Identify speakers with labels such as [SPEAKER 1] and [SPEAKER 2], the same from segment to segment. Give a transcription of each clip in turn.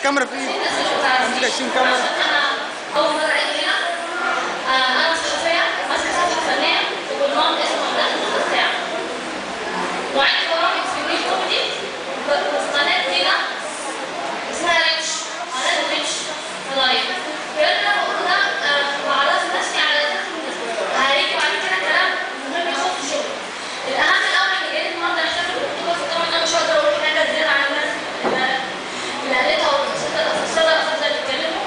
[SPEAKER 1] كاميرا في ايدي، عندك 20 كاميرا.
[SPEAKER 2] اول مره اجي هنا. انا صحفيه ماسكه صفحه فنيه وبرنامج اسمه حلقه الساعه، وعندي برامج في النيل كوميدي وفي قناه جديده اسمها ريتش، قناه ريتش لايف. الكلام اللي انا بقوله ده بعرف نفسي على اساس ان هيجي بعد كده كلام مهم يخص الشغل. الاهم الاول احنا جايين النهارده نحتفل بالبطوله، طبعا انا مش هقدر اقول حاجه زياده عن الناس اللي قالتها والساده الاساتذه اللي اتكلموا،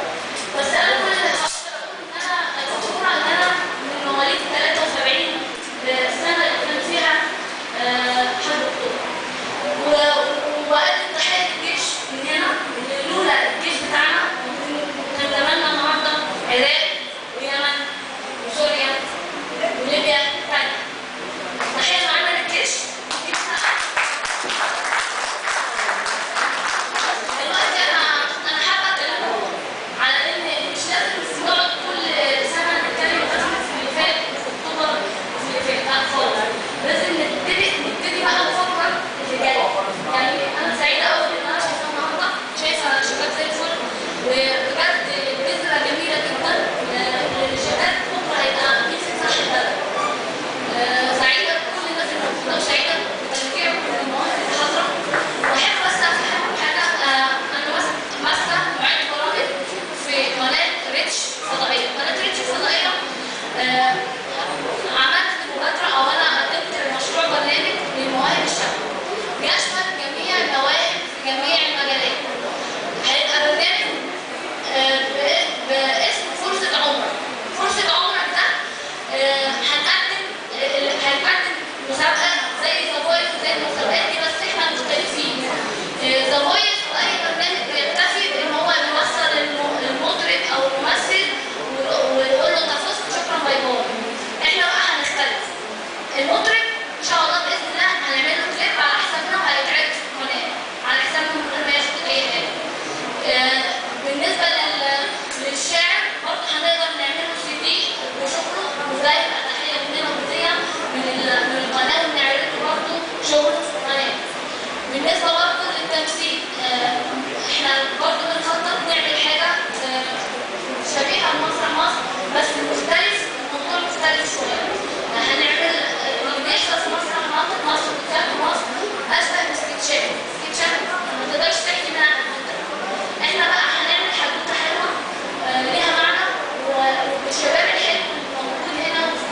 [SPEAKER 2] بس انا كل اللي هقدر اقول ان انا فخوره ان انا من مواليد 73 السنه اللي كان فيها حرب اكتوبر، وأقدم تحية للجيش من هنا، اللي لولا الجيش بتاعنا كان زماننا النهارده العراق واليمن وسوريا وليبيا تاني. تحية معانا للجيش. دلوقتي أنا حابة أكلمكم على إن مش لازم نقعد كل سنة نتكلم مثلا في اللي فات وفي أكتوبر وفي اللي فات، لا خالص. لازم نبتدي بقى نفكر في اللي جاي. يعني أنا سعيدة أوي إن أنا شايفة النهارده، شايفة شباب زي الفل، وبجد بذرة جميلة جدا للشباب بكرة هيبقى نفسي صح البلد. سعيدة بكل الناس اللي موجودة وسعيدة بتشجيع كل المواهب اللي حاضرة. وأحب بس أفهمكم حاجة، أنا ماسكة معد برامج في قناة ريتش فضائية. قناة ريتش الفضائية عملت مبادرة أو أنا قدمت مشروع برنامج للمواهب الشابة بيشمل جميع المواهب في جميع المجالات. هيبقى برنامج باسم فرصة عمرك. فرصة عمرك ده هنقدم مسابقة زي ذا فويس وزي المسابقات دي، بس احنا مختلفين. ذا فويس أي برنامج بيكتفي بإن هو يوصل المطرب أو الممثل ويقول له أنت فزت شكرا باي باي. احنا بقى هنختلف. المطرب إن شاء الله بإذن الله هنعمل له كليب على حسابنا وهيتعرض في القناة على حسابنا من غير ما ياخد أي حاجة. بالنسبة للشاعر برضه هنقدر نعمل له CD وشغله، وده يبقى تحية مننا وهدية من القناة، ونعرض له برضه شغله في القناة. بالنسبة برضه للتمثيل احنا برضه بنخطط نعمل حاجة شبيهة بمسرح مصر بس مختلف، الموضوع مختلف شوية. هنعمل اللي بيحصل في مسرح مصر وتياترو مصر أشبه بسكتشات ما تقدرش تحكي منها عن المنطقة. احنا بقى هنعمل حدوتة حلوة ليها معنى، والشباب الحلو اللي موجود هنا وفي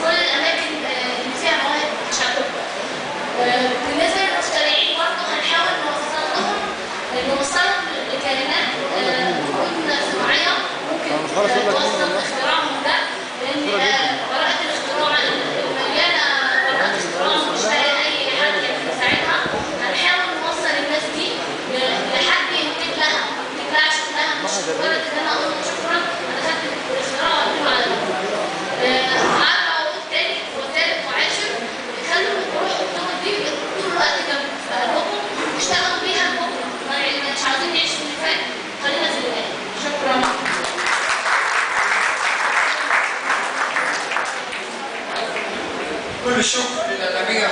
[SPEAKER 2] كل الأماكن اللي فيها مواهب شابة. بالنسبة للمخترعين برضه هنحاول نوصلهم لكلمات تكون صناعية ممكن توصل اختراعهم ده، لأن براءة الاختراع مليانة براءة اختراع مش لاقي أي حد يساعدها. هنحاول نوصل الناس دي لحد ينتج لها شغلها، مش مجرد إن أنا أقول شكرا أنا خدت الاختراع وأقول على عارفة أقول تاني وتالت وعاشر. خلوا روح الدور دي طول الوقت جنب في قلبكم، اشتغلوا بيها لبكرة. مش عاوزين نعيش في اللي فات، خلينا في اللي جاي. شكرا.
[SPEAKER 3] كل الشكر للإعلامية